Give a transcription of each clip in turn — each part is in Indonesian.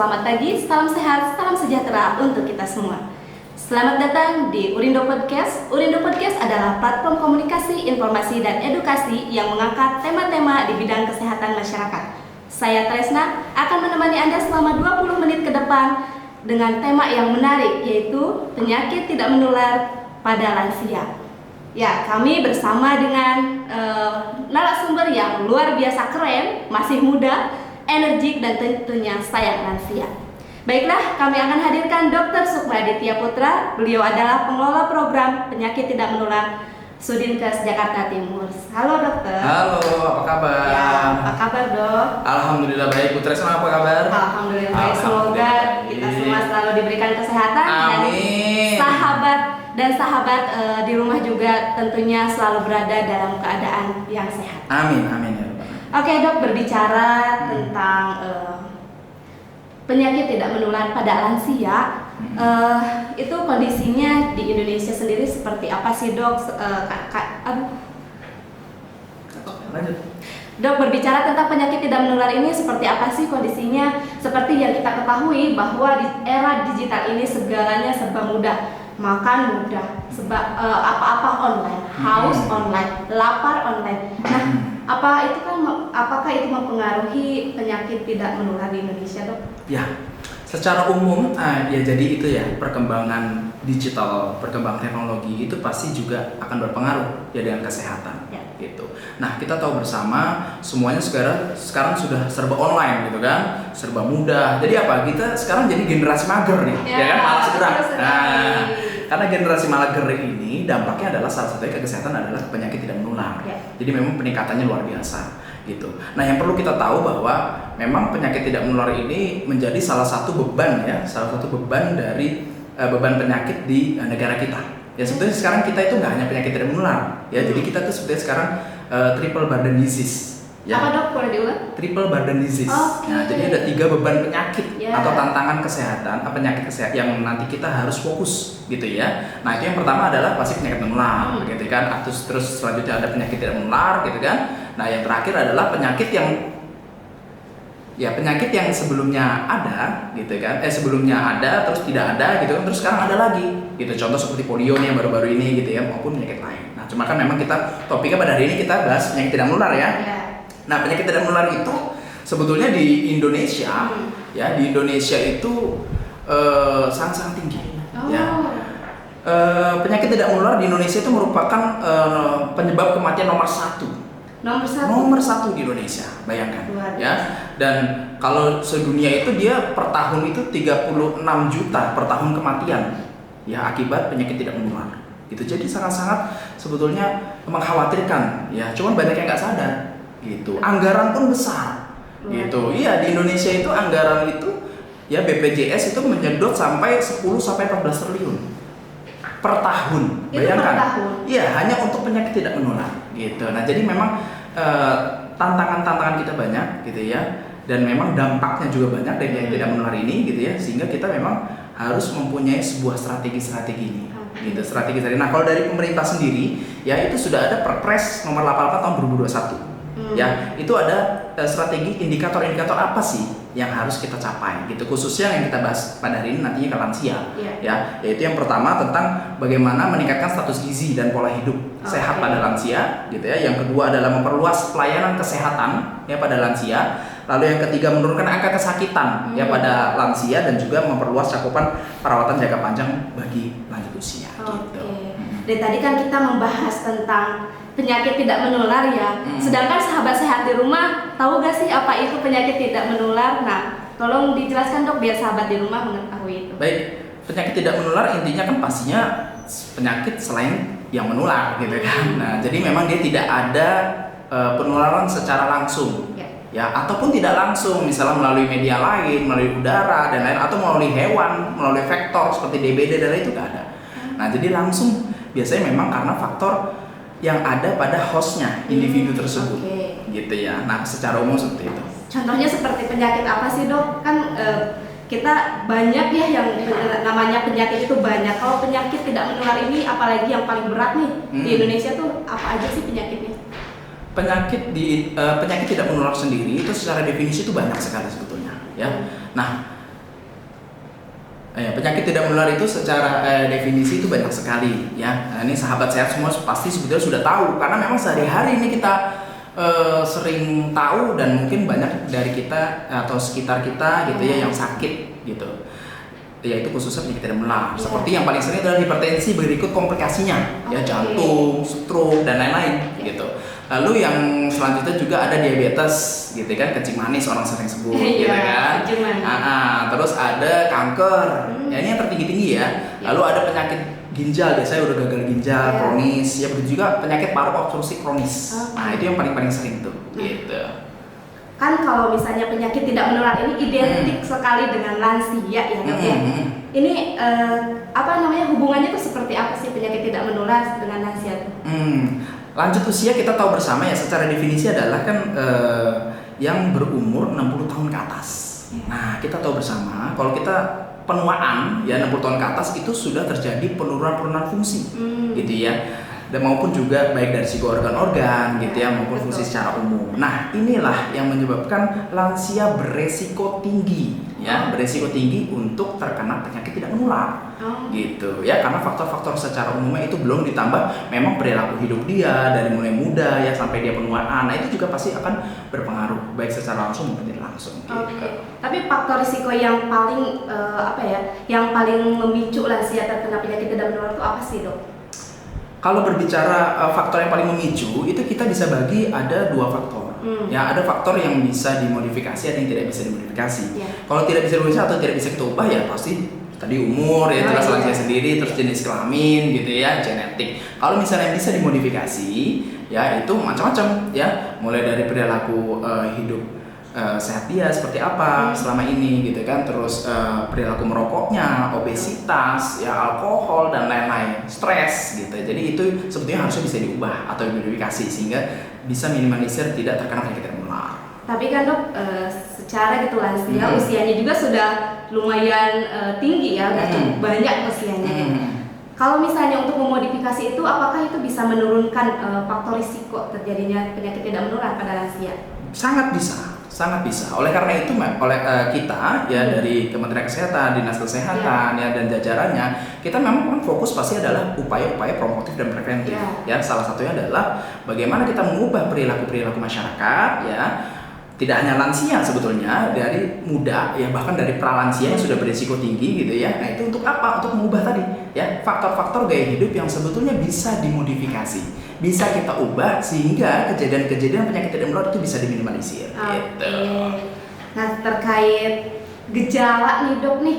Selamat pagi, salam sehat, salam sejahtera untuk kita semua. Selamat datang di Urindo Podcast. Urindo Podcast adalah platform komunikasi, informasi, dan edukasi yang mengangkat tema-tema di bidang kesehatan masyarakat. Saya Tresna akan menemani Anda selama 20 menit ke depan dengan tema yang menarik, yaitu penyakit tidak menular pada lansia. Ya, kami bersama dengan narasumber yang luar biasa keren, masih muda, energik, dan tentunya sayang lansia. Baiklah, kami akan hadirkan Dr. Sukma Aditya Putra. Beliau adalah pengelola program penyakit tidak menular Sudinkes Jakarta Timur. Halo dokter. Halo, apa kabar? Ya, apa kabar dok? Alhamdulillah baik. Putra Tresna apa kabar? Alhamdulillah baik. Semoga kita semua selalu diberikan kesehatan. Amin. Dan sahabat di rumah juga tentunya selalu berada dalam keadaan yang sehat. Amin, amin ya. Oke dok, berbicara tentang penyakit tidak menular pada lansia, itu kondisinya di Indonesia sendiri seperti apa sih dok? Lanjut. Dok, berbicara tentang penyakit tidak menular ini seperti apa sih kondisinya? Seperti yang kita ketahui bahwa di era digital ini segalanya serba mudah. Makan mudah, apa-apa online, haus online, lapar online. Nah, apakah itu mempengaruhi penyakit tidak menular di Indonesia, dok? Ya, secara umum ya jadi itu ya, perkembangan digital, perkembangan teknologi itu pasti juga akan berpengaruh ya dengan kesehatan. Ya. Gitu. Nah, kita tahu bersama semuanya sekarang sudah serba online gitu kan, serba mudah. Jadi apa? Kita sekarang jadi generasi mager nih, ya kan, malas gerak. Nah, karena generasi mager ini dampaknya adalah salah satunya ke kesehatan adalah penyakit tidak menular. Ya. Jadi memang peningkatannya luar biasa gitu. Nah, yang perlu kita tahu bahwa memang penyakit tidak menular ini menjadi salah satu beban ya, salah satu beban dari beban penyakit di negara kita. Ya sebetulnya sekarang kita itu nggak hanya penyakit tidak menular ya, jadi kita tuh sebetulnya sekarang triple burden disease ya. Apa dok, boleh diulang? Triple burden disease. Okay. Nah, jadi ada 3 beban penyakit Yeah. atau tantangan kesehatan, penyakit kesehatan yang nanti kita harus fokus gitu ya. Nah, itu yang pertama adalah pasti penyakit menular gitu kan. Terus selanjutnya ada penyakit tidak menular gitu kan. Nah, yang terakhir adalah penyakit yang sebelumnya ada gitu kan, sebelumnya ada terus tidak ada gitu kan, terus sekarang ada lagi gitu. Contoh seperti polio nih yang baru-baru ini gitu ya, maupun penyakit lain. Nah, cuma kan memang kita topiknya pada hari ini kita bahas penyakit tidak menular ya. Nah, penyakit tidak menular itu sebetulnya di Indonesia ya, di Indonesia itu sangat-sangat tinggi ya. Penyakit tidak menular di Indonesia itu merupakan penyebab kematian nomor satu di Indonesia, bayangkan ya. Dan kalau sedunia itu dia per tahun itu 36 juta per tahun kematian ya akibat penyakit tidak menular gitu. Jadi sangat-sangat sebetulnya mengkhawatirkan ya, cuman banyak yang nggak sadar gitu. Anggaran pun besar gitu. Iya, di Indonesia itu anggaran itu ya, BPJS itu menyedot sampai 10 sampai 14 triliun per tahun. Bayangkan. Iya, hanya untuk penyakit tidak menular gitu. Nah, jadi memang tantangan-tantangan kita banyak gitu ya, dan memang dampaknya juga banyak dari yang tidak menular ini gitu ya, sehingga kita memang harus mempunyai sebuah strategi ini gitu, strategi. Nah, kalau dari pemerintah sendiri ya, itu sudah ada Perpres nomor 88 tahun 2021 ya, itu ada strategi indikator-indikator apa sih yang harus kita capai gitu, khususnya yang kita bahas pada hari ini nantinya ke lansia ya, yaitu yang pertama tentang bagaimana meningkatkan status gizi dan pola hidup sehat pada lansia gitu ya. Yang kedua adalah memperluas pelayanan kesehatan ya pada lansia. Lalu yang ketiga menurunkan angka kesakitan ya pada lansia, dan juga memperluas cakupan perawatan jangka panjang bagi lanjut usia gitu. Dan tadi kan kita membahas tentang penyakit tidak menular ya. Sedangkan sahabat sehat di rumah tahu gak sih apa itu penyakit tidak menular? Nah, tolong dijelaskan dok biar sahabat di rumah mengetahui itu. Baik, penyakit tidak menular intinya kan pastinya penyakit selain yang menular gitu kan. Nah, jadi memang dia tidak ada penularan secara langsung ya, ataupun tidak langsung, misalnya melalui media lain, melalui udara dan lain, atau melalui hewan, melalui vektor seperti DBD dan lain, itu nggak ada. Nah, jadi langsung biasanya memang karena faktor yang ada pada hostnya, individu tersebut gitu ya. Nah, secara umum seperti itu. Contohnya seperti penyakit apa sih dok? Kan kita banyak ya yang namanya penyakit itu banyak. Kalau penyakit tidak menular ini apalagi yang paling berat nih di Indonesia tuh apa aja sih penyakitnya? Penyakit tidak menular sendiri itu secara definisi itu banyak sekali sebetulnya ya. Nah, Penyakit tidak menular itu secara definisi itu banyak sekali ya. Nah, ini sahabat sehat semua pasti sebetulnya sudah tahu karena memang sehari-hari ini kita sering tahu dan mungkin banyak dari kita atau sekitar kita gitu ya yang sakit gitu. Yaitu khususnya penyakit tidak menular. Seperti yang paling sering adalah hipertensi berikut komplikasinya ya jantung, stroke dan lain-lain gitu. Lalu yang selanjutnya juga ada diabetes gitu kan, kencing manis orang sering sebut gitu kan. Terus ada kanker. Ya ini yang tertinggi-tinggi ya. Lalu ada penyakit ginjal, biasanya udah gagal ginjal kronis. Ya begitu juga penyakit paru obstruksi kronis. Nah, itu yang paling sering tuh gitu. Kan kalau misalnya penyakit tidak menular ini identik sekali dengan lansia ya dok ya. Ini hubungannya tuh seperti apa sih penyakit tidak menular dengan lansia tuh? Lanjut usia kita tahu bersama ya secara definisi adalah kan yang berumur 60 tahun ke atas. Nah kita tahu bersama kalau kita penuaan ya 60 tahun ke atas itu sudah terjadi penurunan fungsi gitu ya. Dan maupun juga baik dari segi organ-organ gitu ya maupun fungsi secara umum. Nah inilah yang menyebabkan lansia beresiko tinggi ya beresiko tinggi untuk terkena penyakit tidak menular gitu ya karena faktor-faktor secara umumnya itu belum ditambah memang perilaku hidup dia dari mulai muda ya sampai dia penuaan. Nah itu juga pasti akan berpengaruh baik secara langsung maupun tidak langsung. Gitu. Tapi faktor risiko yang paling yang paling memicu lansia terkena penyakit tidak menular itu apa sih dok? Kalau berbicara faktor yang paling memicu itu kita bisa bagi ada dua faktor. Ya ada faktor yang bisa dimodifikasi, ada yang tidak bisa dimodifikasi. Kalau tidak bisa dimodifikasi atau tidak bisa kita ubah ya pasti tadi umur ya jelas lansia sendiri, terus jenis kelamin gitu ya, genetik. Kalau misalnya yang bisa dimodifikasi ya itu macam-macam ya, mulai dari perilaku hidup sehat dia seperti apa selama ini gitu kan, terus perilaku merokoknya, obesitas, ya alkohol dan lain-lain, stres gitu. Jadi itu sebetulnya harusnya bisa diubah atau dimodifikasi sehingga bisa minimalisir tidak terkena penyakit yang menular. Tapi kan dok, secara gitu lansia usianya juga sudah lumayan tinggi ya, udah cukup banyak usianya. Kalau misalnya untuk memodifikasi itu, apakah itu bisa menurunkan faktor risiko terjadinya penyakit tidak menular pada lansia? Sangat bisa. Oleh karena itu, kita ya dari Kementerian Kesehatan, Dinas Kesehatan ya dan jajarannya, kita memang fokus pasti adalah upaya-upaya promotif dan preventif. Ya, salah satunya adalah bagaimana kita mengubah perilaku masyarakat ya. Tidak hanya lansia sebetulnya, dari muda ya bahkan dari pralansia yang sudah berisiko tinggi gitu ya. Nah, itu untuk apa? Untuk mengubah tadi ya faktor-faktor gaya hidup yang sebetulnya bisa dimodifikasi, bisa kita ubah sehingga kejadian-kejadian penyakit tidak menular itu bisa diminimalisir. Gitu. Nah terkait gejala nih dok nih,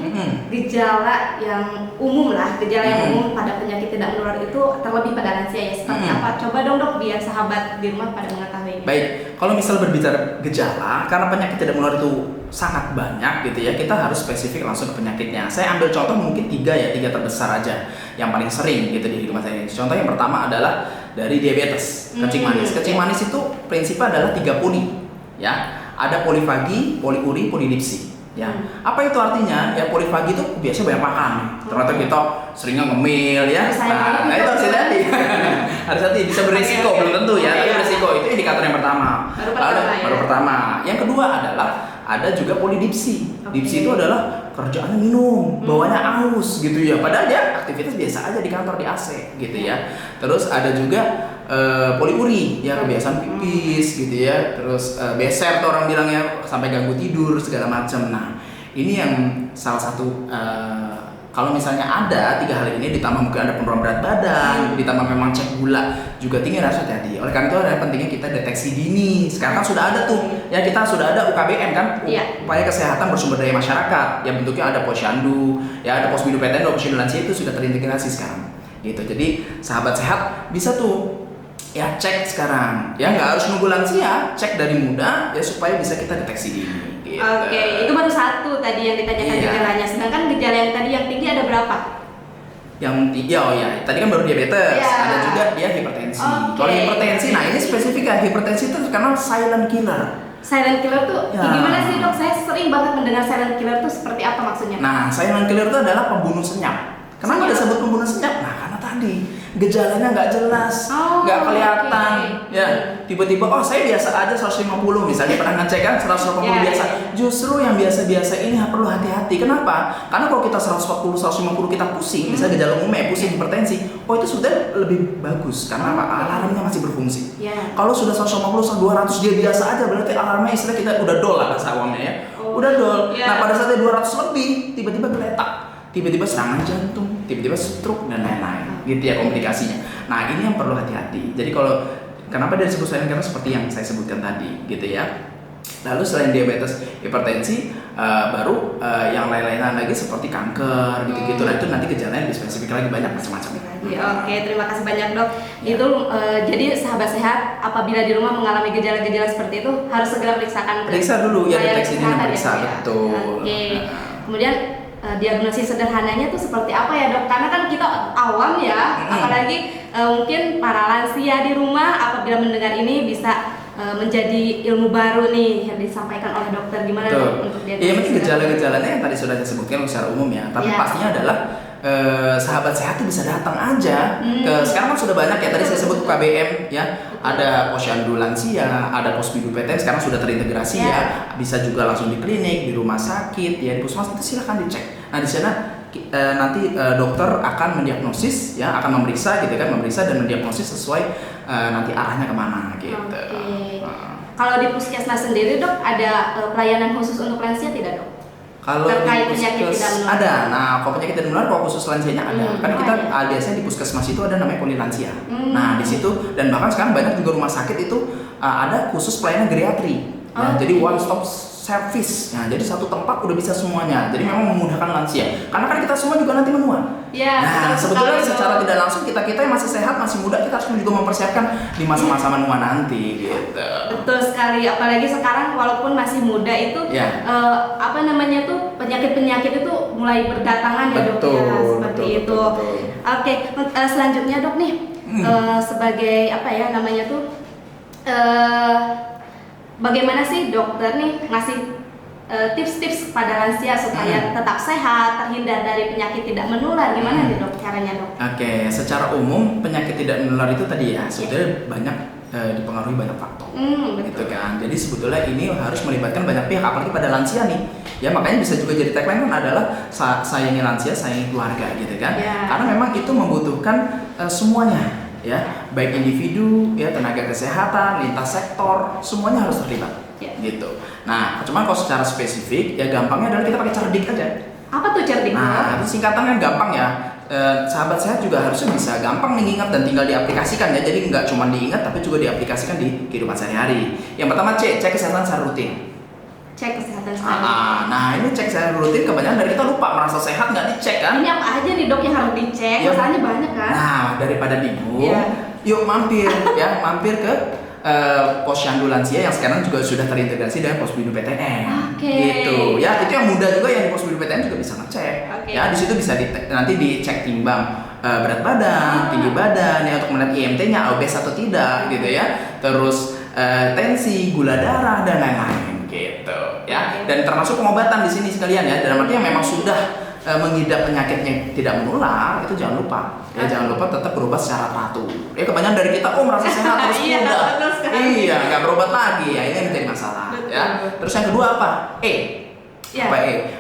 gejala yang umum lah, gejala yang umum pada penyakit tidak menular itu terlebih pada lansia ya seperti apa? Coba dong dok biar sahabat di rumah pada mengetahui. Baik, kalau misal berbicara gejala, karena penyakit tidak menular itu sangat banyak gitu ya, kita harus spesifik langsung ke penyakitnya. Saya ambil contoh mungkin tiga terbesar aja, yang paling sering gitu di hidup saya. Contoh yang pertama adalah dari diabetes, kencing manis. Kencing manis itu prinsipnya adalah 3 poli, ya. Ada polifagi, poliuri, polidipsi. Ya, apa itu artinya? Ya polifagi itu biasa banyak makan. Ternyata kita seringnya ngemil ya. Nah, itu harus hati-hati. Harus hati, bisa berisiko, belum tentu ya. Tapi berisiko itu indikator yang pertama. Baru pertama. Yang kedua adalah ada juga polidipsi. Dipsi itu adalah kerjaannya minum, bawanya aus gitu ya. Padahal dia aktivitas biasa aja di kantor di AC gitu ya. Terus ada juga poliuri ya, kebiasaan pipis gitu ya, terus beser tuh orang bilangnya sampai ganggu tidur segala macam. Nah ini yang salah satu kalau misalnya ada 3 hal ini ditambah mungkin ada penurunan berat badan, ditambah memang cek gula juga tinggi, harus hati-hati. Oleh karena itu ada pentingnya kita deteksi dini. Sekarang kan sudah ada tuh ya, kita sudah ada UKBM kan, upaya kesehatan bersumber daya masyarakat yang bentuknya ada posyandu ya, ada posbindu PTN, posyandu lansia itu sudah terintegrasi sekarang gitu. Jadi sahabat sehat bisa tuh ya cek sekarang ya, nggak harus nunggu lansia, cek dari muda ya supaya bisa kita deteksi dini gitu. Oke, itu baru satu tadi yang ditanyakan gejalanya, sedangkan gejala yang tadi yang tinggi ada berapa? Yang tinggi, tadi kan baru diabetes, ada juga dia hipertensi. Kalau hipertensi, nah ini spesifik ya, hipertensi itu karena silent killer. Silent killer tuh gimana sih dok? Saya sering banget mendengar silent killer tuh seperti apa maksudnya? Nah silent killer itu adalah pembunuh senyap. Kenapa disebut pembunuh senyap? Nah karena tadi gejalanya nggak jelas, nggak kelihatan, ya tiba-tiba oh saya biasa aja 150 misalnya, pernah ngecek kan 150 biasa. Justru yang biasa-biasa ini perlu hati-hati. Kenapa? Karena kalau kita 140 150 kita pusing, misalnya gejala umumnya pusing, hipertensi, oh itu sudah lebih bagus karena apa? Alarmnya masih berfungsi. Kalau sudah 150 200 dia biasa aja, berarti alarmnya istilah kita udah dol lah bahasa awamnya ya. Udah dol. Nah pada saat 200 lebih tiba-tiba geletak, tiba-tiba serangan jantung, tiba-tiba stroke dan lain-lain, gitu ya komplikasinya. Nah ini yang perlu hati-hati. Jadi kalau kenapa dia disebut silent killer seperti yang saya sebutkan tadi, gitu ya. Lalu selain diabetes, hipertensi, baru yang lain-lain lagi seperti kanker, gitu-gitu. Nah itu nanti gejalanya lebih spesifik lagi, banyak macam-macam. Oke, terima kasih banyak dok. Itu jadi sahabat sehat apabila di rumah mengalami gejala-gejala seperti itu harus segera periksa dulu ya, deteksi dini periksa, betul. Oke. Kemudian diagnosis sederhananya tuh seperti apa ya dok? Karena kan kita awam ya, apalagi mungkin para lansia di rumah apabila mendengar ini bisa menjadi ilmu baru nih yang disampaikan oleh dokter. Gimana dok untuk diagnosis? Iya, mungkin gejala-gejalanya yang tadi sudah disebutkan secara umum ya, tapi pastinya adalah sahabat sehat tuh bisa datang aja ke, sekarang kan sudah banyak ya, tadi saya sebut KBM ya, ada posyandu lansia, ada posbidu PTN sekarang sudah terintegrasi ya, bisa juga langsung di klinik, di rumah sakit ya, di puskesmas, itu silahkan dicek. Nah di sana nanti dokter akan mendiagnosis ya, akan memeriksa gitu kan, memeriksa dan mendiagnosis sesuai nanti arahnya kemana gitu. Kalau di puskesmas sendiri dok ada pelayanan khusus untuk lansia tidak dok? Kalau terkait di penyakit tidak menular ada, nah kalau penyakit tidak menular kalau khusus lansianya ada, karena kita biasanya di puskesmas itu ada namanya poli lansia. Nah di situ dan bahkan sekarang banyak juga rumah sakit itu ada khusus pelayanan geriatri. Ya, jadi one stop service. Nah, jadi satu tempat udah bisa semuanya. Jadi memang memudahkan lansia. Karena kan kita semua juga nanti menua. Nah, sebetulnya secara tidak langsung kita yang masih sehat, masih muda, kita harus juga mempersiapkan di masa-masa menua nanti gitu. Betul sekali, apalagi sekarang walaupun masih muda itu apa namanya tuh penyakit-penyakit itu mulai berdatangan ya dok ya, seperti itu. Oke, selanjutnya dok nih sebagai apa ya namanya tuh bagaimana sih dokter nih ngasih tips-tips kepada lansia supaya tetap sehat, terhindar dari penyakit tidak menular, gimana nih dok caranya dok? Oke, secara umum penyakit tidak menular itu tadi ya sudah banyak dipengaruhi banyak faktor, gitu kan. Jadi sebetulnya ini harus melibatkan banyak pihak, apalagi pada lansia nih. Ya makanya bisa juga jadi tagline kan adalah sayangi lansia, sayangi keluarga, gitu kan. Karena memang itu membutuhkan semuanya. Ya, baik individu, ya tenaga kesehatan, lintas sektor, semuanya harus terlibat, gitu. Nah, cuman kalau secara spesifik, ya gampangnya adalah kita pakai cerdik aja. Apa tuh cerdik? Nah, itu singkatan kan gampang ya. Sahabat sehat juga harusnya bisa gampang mengingat dan tinggal diaplikasikan ya. Jadi nggak cuma diingat, tapi juga diaplikasikan di kehidupan sehari-hari. Yang pertama cek kesehatan secara rutin. Cek kesehatan secara nah ini cek secara rutin kebanyakan dari kita lupa, merasa sehat nggak dicek kan? Ini apa aja nih dok yang harus dicek? Masalahnya banyak kan? Nah daripada bingung, yuk mampir ya, mampir ke posyandu lansia yang sekarang juga sudah terintegrasi dengan posbidu PTN, gitu ya. Itu yang muda juga yang di posbidu PTN juga bisa ngecek. Ya di situ bisa nanti dicek timbang berat badan, tinggi badan ya, untuk melihat IMT-nya obes atau tidak gitu ya. Terus tensi, gula darah dan lain-lain gitu ya. Dan termasuk pengobatan di sini sekalian ya. Dalam arti yang memang sudah mengidap penyakitnya tidak menular, itu jangan lupa ya, jangan lupa tetap berobat secara teratur. Ya kebanyakan dari kita merasa sehat terus muda, nggak berobat lagi ya, ini yang menjadi masalah. Ya. Terus yang kedua apa?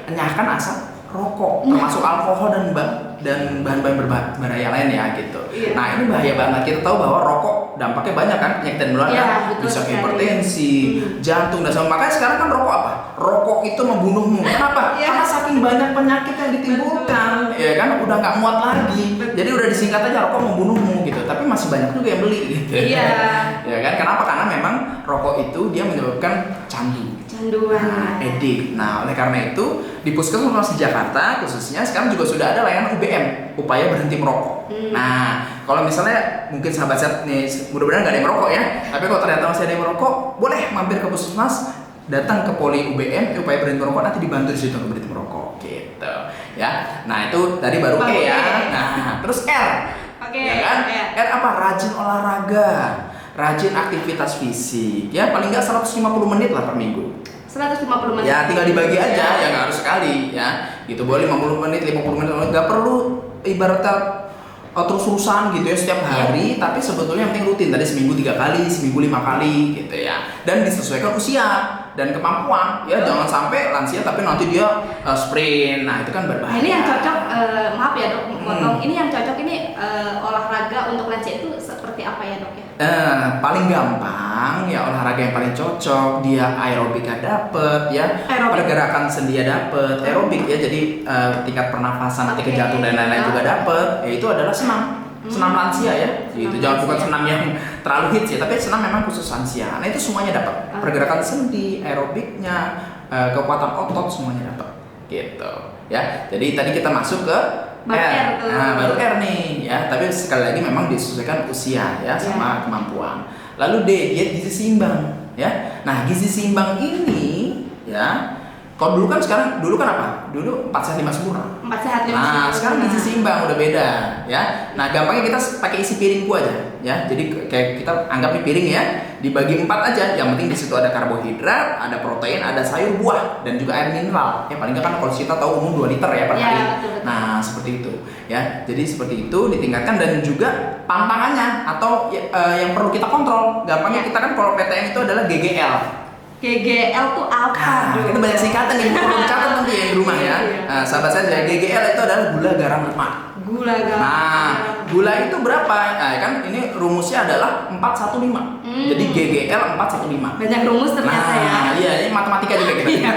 Enyahkan asap rokok, termasuk alkohol dan bahan-bahan berbahaya lain ya gitu. Nah ini bahaya banget. Kita tahu bahwa rokok dampaknya banyak kan, penyakit dan menular bisa hipertensi, jantung dan sebagainya. Makanya sekarang kan rokok apa? Rokok itu membunuhmu. Kenapa? Karena saking banyak penyakit yang ditimbulkan, ya kan udah nggak muat lagi. Jadi udah disingkat aja rokok membunuhmu gitu. Tapi masih banyak juga yang beli gitu. Ya kan? Kenapa? Karena memang rokok itu dia menyebabkan canduan, edik. Nah, oleh karena itu di puskesmas di Jakarta khususnya sekarang juga sudah ada layanan UBM, upaya berhenti merokok. Nah, kalau misalnya mungkin sahabat sehat nih, mudah-mudahan nggak ada yang merokok ya. Tapi kalau ternyata masih ada yang merokok, boleh mampir ke puskesmas, datang ke poli UBM, upaya berhenti merokok, nanti dibantu di situ untuk berhenti merokok, gitu. Ya, nah itu tadi baru E ya. Nah, terus R. Ya kan? R apa? Rajin olahraga. Rajin aktivitas fisik ya, paling nggak 150 menit lah per minggu. 150 menit. Ya tinggal dibagi aja, ya nggak harus sekali ya. Gitu boleh 50 menit, 50 menit, nggak perlu ibaratnya terus-terusan gitu ya setiap hari, tapi sebetulnya yang penting rutin, tadi seminggu 3 kali, seminggu 5 kali gitu ya, dan disesuaikan usia dan kemampuan ya, jangan sampai lansia tapi nanti dia sprint, nah itu kan berbahaya. Ini yang cocok, maaf ya dok, potong. Ini yang cocok ini olahraga untuk lansia itu seperti apa ya dok ya? Paling gampang ya olahraga yang paling cocok, dia aerobiknya dapet ya, pergerakan sendia dapet, aerobik ya, jadi tingkat pernafasan, ketika jatuh dan lain-lain juga dapet, yaitu adalah senam. Senam lansia ya, gitu. Jangan bukan senam yang terlalu hits ya, tapi senam memang khusus lansia. Nah itu semuanya dapat, pergerakan sendi, aerobiknya, kekuatan otot semuanya dapat, gitu. Ya, jadi tadi kita masuk ke R. Nah, baru R nih ya, tapi sekali lagi memang disesuaikan usia ya sama kemampuan. Lalu D, diet gizi seimbang ya. Nah gizi seimbang ini ya, kalau dulu kan apa? Dulu 4 sehat 5 sempurna. 4 sehat 5 sempurna. Nah, sekarang gizi seimbang udah beda ya. Nah, gampangnya kita pakai isi piringku aja ya. Jadi kayak kita anggap nih piring ya, dibagi 4 aja. Yang penting di situ ada karbohidrat, ada protein, ada sayur, buah, dan juga air mineral. Ya paling nggak kan kalau kita tahu umum 2 liter ya per hari. Betul. Nah, seperti itu ya. Jadi seperti itu ditingkatkan, dan juga pantangannya atau yang perlu kita kontrol. Gampangnya kita kan kalau PTM itu adalah GGL. GGL tuh apa? Kita banyak singkatan nih, perlu dicatat nanti ya di rumah ya. Nah, sahabat saya, GGL itu adalah gula, garam, lemak. Gula, garam. Nah, gula itu berapa? Nah, kan ini rumusnya adalah 415. Jadi GGL 415. Banyak rumus ternyata ya. Nah, iya, ini matematika juga kita.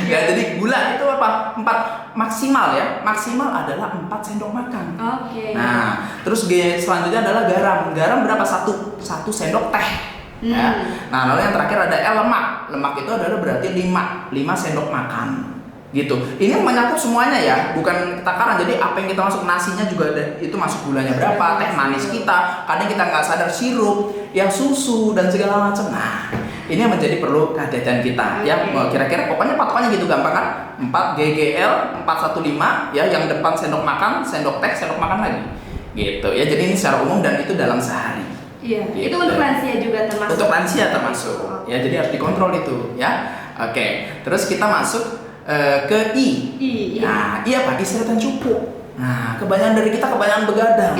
Ya, jadi gula itu apa? 4 maksimal ya. Maksimal adalah 4 sendok makan. Oke. Nah, terus selanjutnya adalah garam. Garam berapa? 1 sendok teh. Ya. Nah, lalu yang terakhir ada lemak. Lemak itu adalah berarti 5 sendok makan. Gitu. Ini yang menyangkut semuanya ya, bukan takaran. Jadi apa yang kita masuk, nasinya juga ada, itu masuk gulanya berapa, teh manis kita, kadang kita nggak sadar sirup, yang susu dan segala macam. Nah, ini yang menjadi perlu kehati-hatian kita. Ya, kira-kira pokoknya patokannya gitu gampang kan? 4 GGL 415 ya, yang depan sendok makan, sendok teh, sendok makan lagi. Gitu. Ya, jadi ini secara umum dan itu dalam sehari. Iya, Gitu. itu untuk lansia juga termasuk. Untuk lansia termasuk. Ya, jadi harus dikontrol itu, ya. Oke, terus kita masuk ke I. Nah, I apa? Istirahat yang cukup. Nah, kebanyakan dari kita begadang.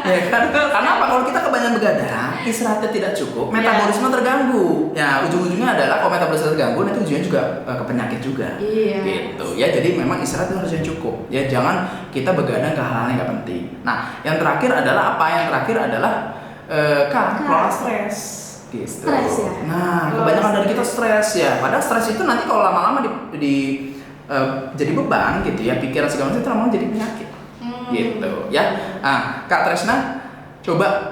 Ya kan? Karena apa? Kalau kita kebanyakan begadang, istirahatnya tidak cukup, metabolisme terganggu. Ya, ujung-ujungnya adalah kalau metabolisme terganggu, nanti ujungnya juga ke penyakit juga. Gitu. Ya, jadi memang istirahat itu harus yang cukup. Ya, jangan kita begadang ke hal-hal yang nggak penting. Nah, yang terakhir adalah apa? Yang terakhir adalah kelola stres, gitu. Stres ya. Nah, kebanyakan dari kita stres ya. Padahal stres itu nanti kalau lama-lama jadi beban gitu ya, pikiran segala macam itu lama-lama jadi penyakit, gitu ya. Nah, Kak Tresna, coba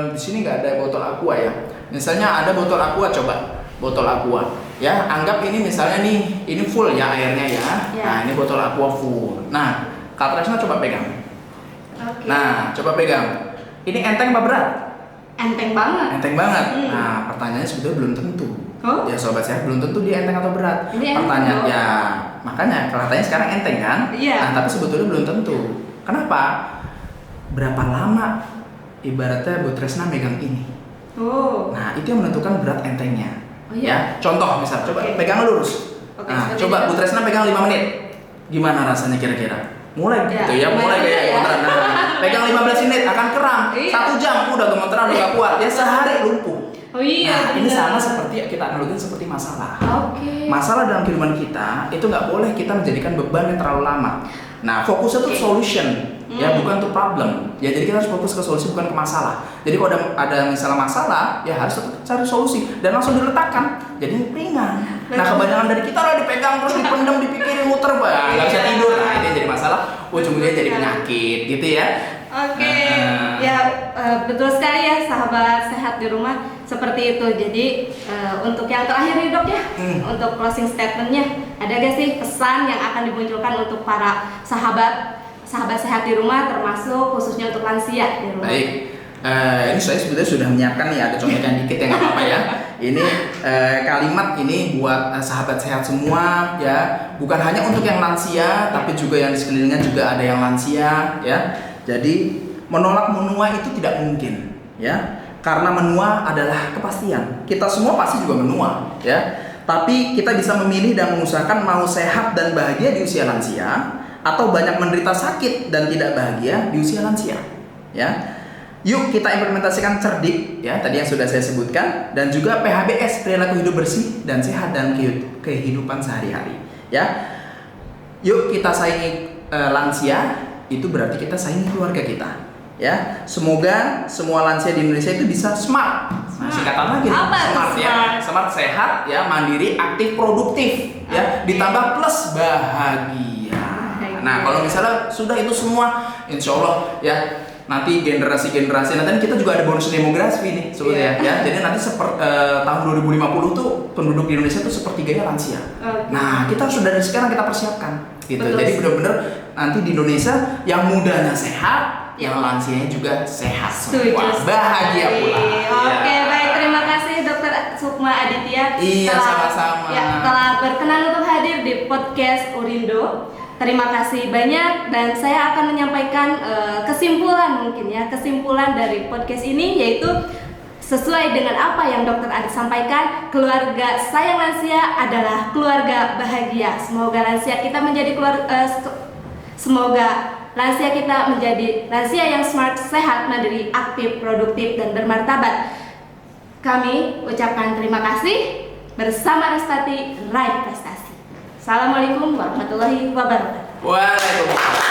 di sini nggak ada botol aqua ya. Misalnya ada botol aqua, coba botol aqua. Ya, anggap ini misalnya nih, ini full ya airnya ya. Nah, ini botol aqua full. Nah, Kak Tresna coba pegang. Nah, coba pegang. Ini enteng apa berat? Enteng banget. Enteng banget. Nah, pertanyaannya sebetulnya belum tentu. Ya sobat saya, belum tentu dia enteng atau berat. Pertanyaan ya, makanya katanya sekarang enteng kan? Nah, tapi sebetulnya belum tentu. Kenapa? Berapa lama ibaratnya Bu Tresna megang ini? Nah, itu yang menentukan berat entengnya. Ya, contoh misal, coba pegang lurus. Nah, coba Bu Tresna pegang 5 menit. Gimana rasanya kira-kira? Mulai gitu ya, mulai kayak gemeteran. Nah, pegang 15 menit akan kram. 1 jam udah gemeteran, udah gak kuat. Ya sehari lumpuh. Nah, ini sama seperti kita analogin seperti masalah. Masalah dalam kehidupan kita itu nggak boleh kita menjadikan beban yang terlalu lama. Nah, fokusnya tuh solution, ya bukan tuh problem. Ya jadi kita harus fokus ke solusi, bukan ke masalah. Jadi kalau ada misalnya masalah, ya harus tetap cari solusi dan langsung diletakkan. Jadi ringan. Nah, kebanyakan dari kita lah dipegang terus dipendam, dipikirin muter, nggak bisa tidur. Nah, itu yang jadi masalah. Ujung-ujungnya jadi penyakit, gitu ya. Ya betul sekali ya sahabat sehat di rumah, seperti itu. Jadi untuk yang terakhir nih dok ya, untuk closing statementnya, ada gak sih pesan yang akan dimunculkan untuk para sahabat sehat di rumah, termasuk khususnya untuk lansia di rumah? Baik, ini saya sebetulnya sudah menyiapkan nih, ada contekan dikit ya, nggak apa-apa ya. Ini kalimat ini buat sahabat sehat semua ya, bukan hanya untuk yang lansia, tapi juga yang di sekelilingnya juga ada yang lansia ya. Jadi menolak menua itu tidak mungkin ya, karena menua adalah kepastian. Kita semua pasti juga menua ya, tapi kita bisa memilih dan mengusahakan mau sehat dan bahagia di usia lansia atau banyak menderita sakit dan tidak bahagia di usia lansia. Ya. Yuk kita implementasikan cerdik, ya tadi yang sudah saya sebutkan, dan juga PHBS, perilaku hidup bersih dan sehat dalam kehidupan sehari-hari. Ya, yuk kita saingi lansia, itu berarti kita saingi keluarga kita. Ya, semoga semua lansia di Indonesia itu bisa smart. Nah, singkatan lagi, smart ya, smart, sehat, ya mandiri, aktif, produktif, ya ditambah plus bahagia. Nah, kalau misalnya sudah itu semua, insya Allah ya. Nanti generasi-generasi nanti kita juga ada bonus demografi nih sebetulnya ya. Jadi nanti tahun 2050 tuh penduduk di Indonesia tuh sepertiganya lansia. Nah, kita harus dari sekarang kita persiapkan gitu. Betul. Jadi benar-benar nanti di Indonesia yang mudanya sehat, yang lansianya juga sehat semua. Bahagia pula. Oke, baik, terima kasih Dr. Sukma Aditya. Iya, sama-sama. Ya, telah berkenan untuk hadir di podcast Urindo. Terima kasih banyak, dan saya akan menyampaikan kesimpulan dari podcast ini, yaitu sesuai dengan apa yang Dr. Adi sampaikan, keluarga sayang lansia adalah keluarga bahagia. Semoga lansia kita menjadi lansia yang smart, sehat, mandiri, aktif, produktif, dan bermartabat. Kami ucapkan terima kasih bersama Restati Raih Prestasi. Assalamualaikum warahmatullahi wabarakatuh. Waalaikumsalam.